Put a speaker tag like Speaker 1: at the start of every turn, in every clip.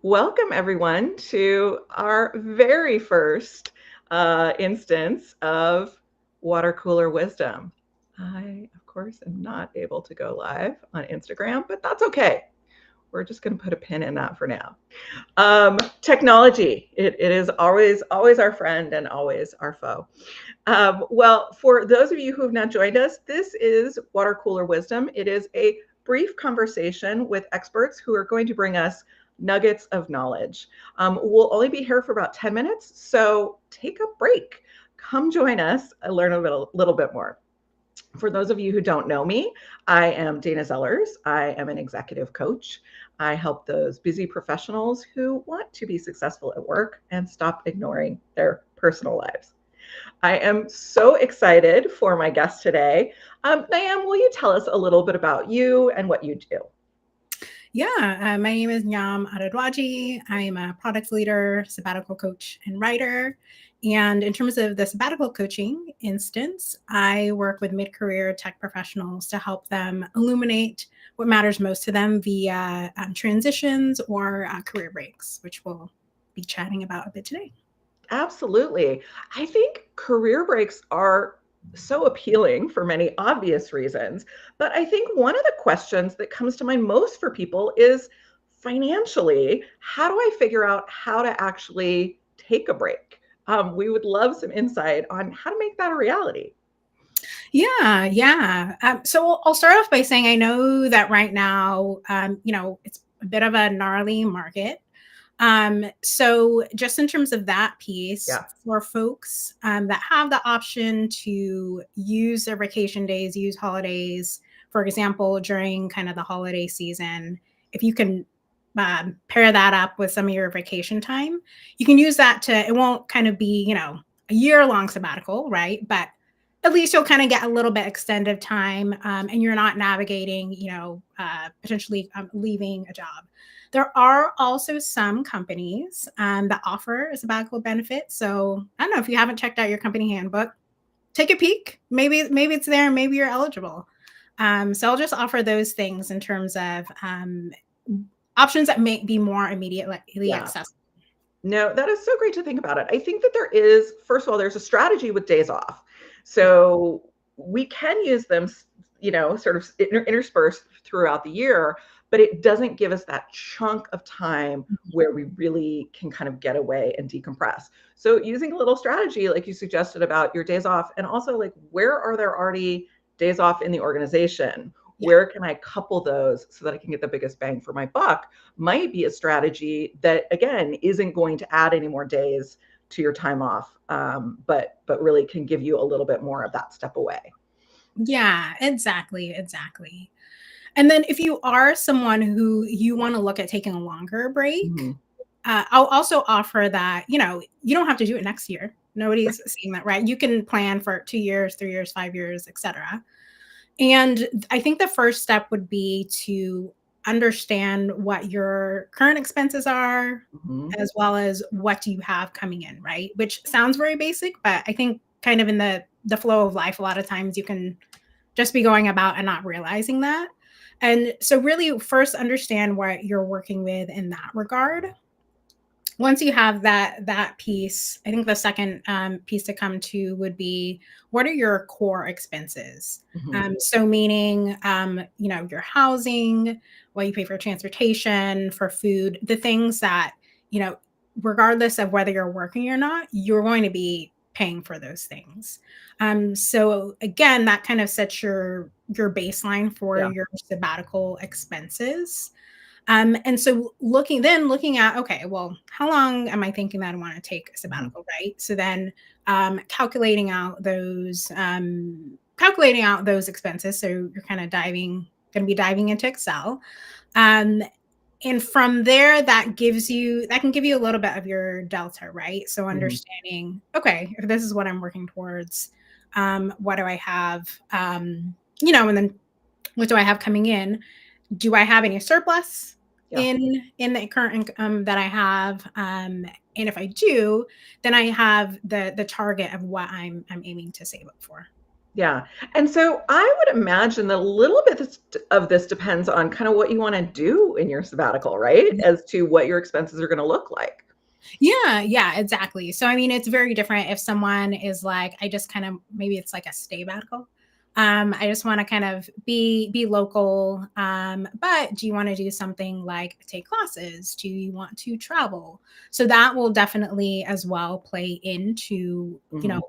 Speaker 1: Welcome, everyone, to our very first instance of Water Cooler Wisdom. I, of course, am not able to go live on Instagram, but that's okay. We're just going to put a pin in that for now. Technology, it is always our friend and always our foe. Well, for those of you who have not joined us, this is Water Cooler Wisdom. It is a brief conversation with experts who are going to bring us nuggets of knowledge. We'll only be here for about 10 minutes, so take a break. Come join us and learn a little bit more. For those of you who don't know me, I am Dana Zellers. I am an executive coach. I help those busy professionals who want to be successful at work and stop ignoring their personal lives. I am so excited for my guest today. Nyam, will you tell us a little bit about you and what you do?
Speaker 2: Yeah, my name is Nyam Adoboadji. I am a product leader, sabbatical coach, and writer. And in terms of the sabbatical coaching instance, I work with mid-career tech professionals to help them illuminate what matters most to them via transitions or career breaks, which we'll be chatting about a bit today.
Speaker 1: Absolutely. I think career breaks are so appealing for many obvious reasons. But I think one of the questions that comes to mind most for people is financially, how do I figure out how to actually take a break? We would love some insight on how to make that a reality.
Speaker 2: Yeah. So I'll start off by saying I know that right now, it's a bit of a gnarly market. So just in terms of that piece,
Speaker 1: Yeah.
Speaker 2: for folks that have the option to use their vacation days, use holidays, for example, during kind of the holiday season, if you can pair that up with some of your vacation time, you can use that to, it won't kind of be, a year-long sabbatical, right? But at least you'll kind of get a little bit extended time and you're not navigating, potentially leaving a job. There are also some companies that offer a sabbatical benefit. So I don't know if you haven't checked out your company handbook, take a peek. Maybe it's there. Maybe you're eligible. So I'll just offer those things in terms of options that may be more immediately
Speaker 1: Yeah.
Speaker 2: accessible.
Speaker 1: No, that is so great to think about it. I think that there is, first of all, there's a strategy with days off.
Speaker 2: Yeah.
Speaker 1: So we can use them, sort of interspersed throughout the year, but it doesn't give us that chunk of time where we really can kind of get away and decompress. So using a little strategy like you suggested about your days off, and also like where are there already days off in the organization?
Speaker 2: Yeah.
Speaker 1: Where can I couple those so that I can get the biggest bang for my buck? Might be a strategy that, again, isn't going to add any more days to your time off, but really can give you a little bit more of that step away.
Speaker 2: Yeah, exactly. And then if you are someone who you want to look at taking a longer break,
Speaker 1: Mhm.
Speaker 2: I'll also offer that, you don't have to do it next year. Nobody's saying that, right? You can plan for 2 years, 3 years, 5 years, etc. And I think the first step would be to understand what your current expenses are,
Speaker 1: Mhm.
Speaker 2: as well as what do you have coming in, right? Which sounds very basic, but I think kind of in the flow of life, a lot of times you can just be going about and not realizing that. And so really first understand what you're working with in that regard. Once you have that piece, I think the second piece to come to would be what are your core expenses.
Speaker 1: Mhm.
Speaker 2: So meaning, your housing, what you pay for transportation, for food, the things that regardless of whether you're working or not, you're going to be paying for those things. So again, that kind of sets your baseline for
Speaker 1: Yeah.
Speaker 2: your sabbatical expenses. And so looking at, okay, well, how long am I thinking that I want to take a
Speaker 1: Mhm.
Speaker 2: sabbatical, right? So then calculating out those expenses. So you're kind of going to be diving into Excel. Um, and from there, that can give you a little bit of your delta, right? So
Speaker 1: Mhm.
Speaker 2: understanding, okay, if this is what I'm working towards, what do I have? And then what do I have coming in? Do I have any surplus
Speaker 1: Yeah.
Speaker 2: in the current income that I have? And if I do, then I have the target of what I'm aiming to save up for.
Speaker 1: Yeah. And so I would imagine that a little bit of this depends on kind of what you want to do in your sabbatical, right? As to what your expenses are going to look like.
Speaker 2: Yeah, yeah, exactly. So I mean, it's very different if someone is like, I just kind of maybe it's like a sabbatical. I just want to kind of be local. But do you want to do something like take classes? Do you want to travel? So that will definitely as well play into,
Speaker 1: Hmm.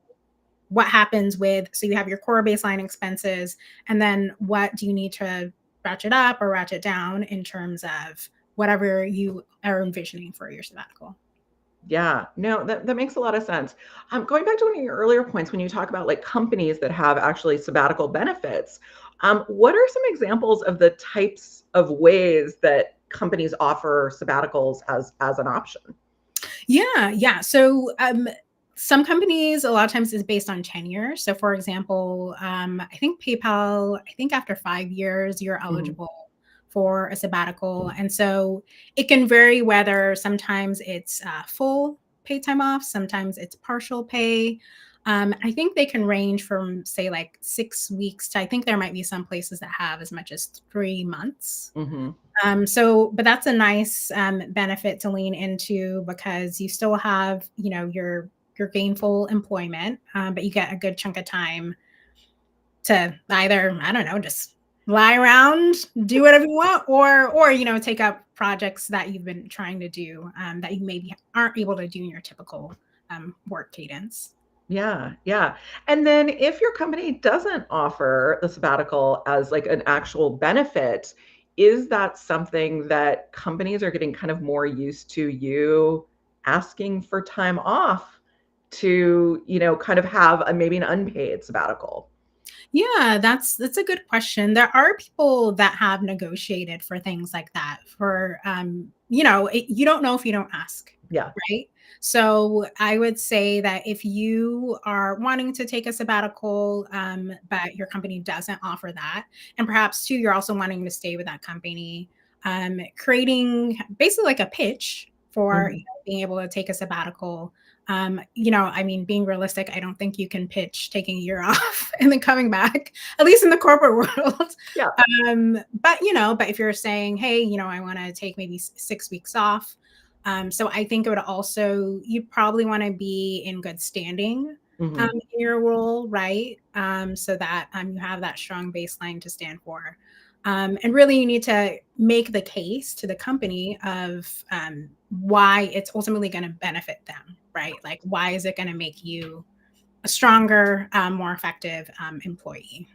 Speaker 2: what happens with, so you have your core baseline expenses, and then what do you need to ratchet up or ratchet down in terms of whatever you are envisioning for your sabbatical.
Speaker 1: Yeah, no, that makes a lot of sense. Going back to one of your earlier points when you talk about like companies that have actually sabbatical benefits, what are some examples of the types of ways that companies offer sabbaticals as an option?
Speaker 2: Yeah, yeah. So some companies, a lot of times, is based on tenure. So, for example, I think PayPal, I think after 5 years, you're
Speaker 1: Hmm.
Speaker 2: eligible for a sabbatical. And so it can vary whether sometimes it's full paid time off, sometimes it's partial pay. I think they can range from, say, like 6 weeks to, I think there might be some places that have as much as 3 months.
Speaker 1: Hmm.
Speaker 2: But that's a nice benefit to lean into because you still have, your gainful employment, but you get a good chunk of time to either, I don't know, just lie around, do whatever you want, or take up projects that you've been trying to do that you maybe aren't able to do in your typical work cadence.
Speaker 1: Yeah, yeah. And then if your company doesn't offer the sabbatical as like an actual benefit, is that something that companies are getting kind of more used to you asking for time off to, kind of have maybe an unpaid sabbatical?
Speaker 2: Yeah, that's a good question. There are people that have negotiated for things like that. For you don't know if you don't ask,
Speaker 1: Yeah.
Speaker 2: right? So I would say that if you are wanting to take a sabbatical, but your company doesn't offer that, and perhaps too, you're also wanting to stay with that company, creating basically like a pitch for
Speaker 1: Mhm.
Speaker 2: being able to take a sabbatical. I mean, being realistic, I don't think you can pitch taking a year off and then coming back, at least in the corporate world.
Speaker 1: Yeah.
Speaker 2: But if you're saying, hey, I want to take maybe 6 weeks off. So I think it would also, you'd probably want to be in good standing
Speaker 1: Mhm.
Speaker 2: in your role, right? So that you have that strong baseline to stand for. And really, you need to make the case to the company of why it's ultimately going to benefit them, right? Like, why is it going to make you a stronger, more effective employee?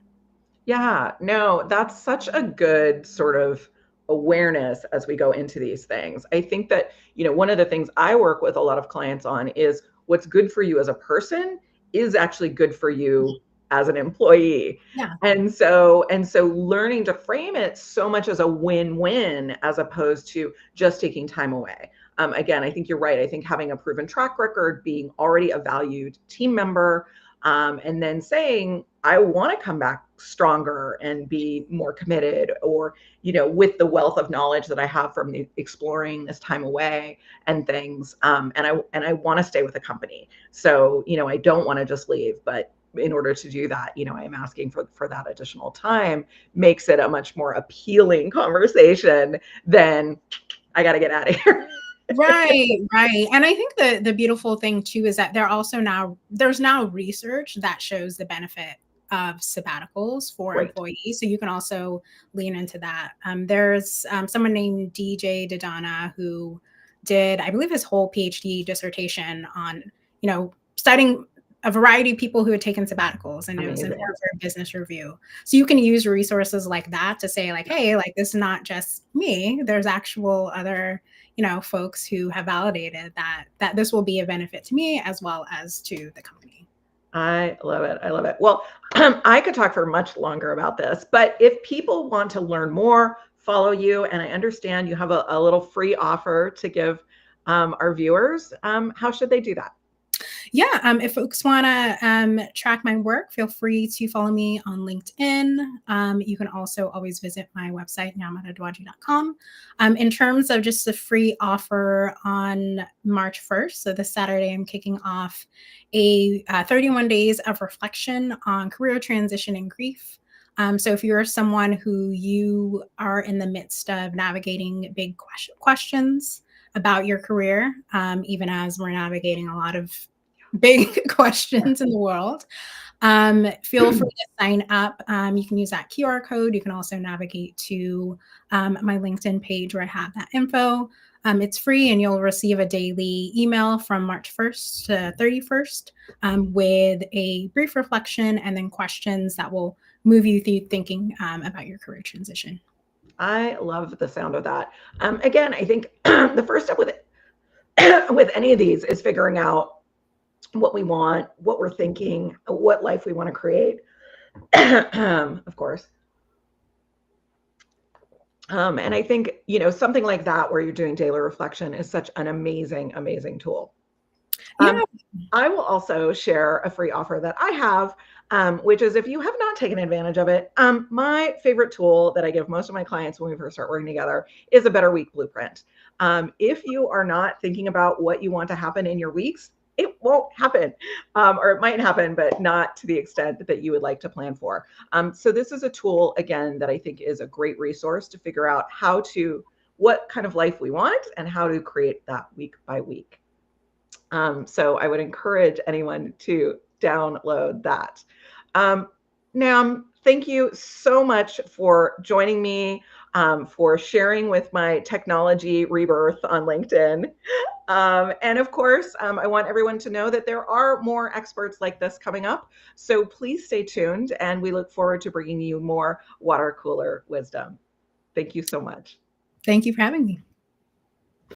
Speaker 1: Yeah, no, that's such a good sort of awareness as we go into these things. I think that, one of the things I work with a lot of clients on is what's good for you as a person is actually good for you as an employee.
Speaker 2: Yeah.
Speaker 1: And so learning to frame it so much as a win-win as opposed to just taking time away. Again, I think you're right. I think having a proven track record, being already a valued team member, and then saying, I want to come back stronger and be more committed, or, with the wealth of knowledge that I have from exploring this time away and things. And I want to stay with the company. So, I don't want to just leave, but in order to do that, I'm asking for that additional time makes it a much more appealing conversation than I got to get out of here.
Speaker 2: Right, right. And I think the beautiful thing too is that there's now research that shows the benefit of sabbaticals for
Speaker 1: Great.
Speaker 2: employees. So you can also lean into that. There's someone named DJ Dodana who did, I believe, his whole PhD dissertation on, studying a variety of people who had taken sabbaticals, and it was in
Speaker 1: Amazing.
Speaker 2: Harvard Business Review. So you can use resources like that to say, like, hey, like this is not just me. There's actual other folks who have validated that this will be a benefit to me as well as to the company.
Speaker 1: I love it. I love it. Well, I could talk for much longer about this, but if people want to learn more, follow you, and I understand you have a little free offer to give our viewers, how should they do that?
Speaker 2: Yeah, if folks want to track my work, feel free to follow me on LinkedIn. You can also always visit my website, nyamadoboadji.com. In terms of just the free offer on March 1st, so this Saturday, I'm kicking off a 31 days of reflection on career transition and grief. So if you're someone who you are in the midst of navigating big questions about your career, even as we're navigating a lot of big questions in the world, feel free to sign up. You can use that QR code. You can also navigate to my LinkedIn page where I have that info. It's free, and you'll receive a daily email from March 1st to 31st with a brief reflection and then questions that will move you through thinking about your career transition.
Speaker 1: I love the sound of that. Again, I think the first step with with any of these is figuring out what we want, what we're thinking, what life we want to create. Of course. And I think, something like that where you're doing daily reflection is such an amazing, amazing tool.
Speaker 2: Yeah.
Speaker 1: I will also share a free offer that I have, which is if you have not taken advantage of it, my favorite tool that I give most of my clients when we first start working together is a Better Week Blueprint. If you are not thinking about what you want to happen in your weeks, it won't happen, or it might happen, but not to the extent that you would like to plan for. So this is a tool, again, that I think is a great resource to figure out what kind of life we want and how to create that week by week. So I would encourage anyone to download that. Nyam, thank you so much for joining me, for sharing with my technology rebirth on LinkedIn. And of course, I want everyone to know that there are more experts like this coming up. So please stay tuned, and we look forward to bringing you more water cooler wisdom. Thank you so much.
Speaker 2: Thank you for having me.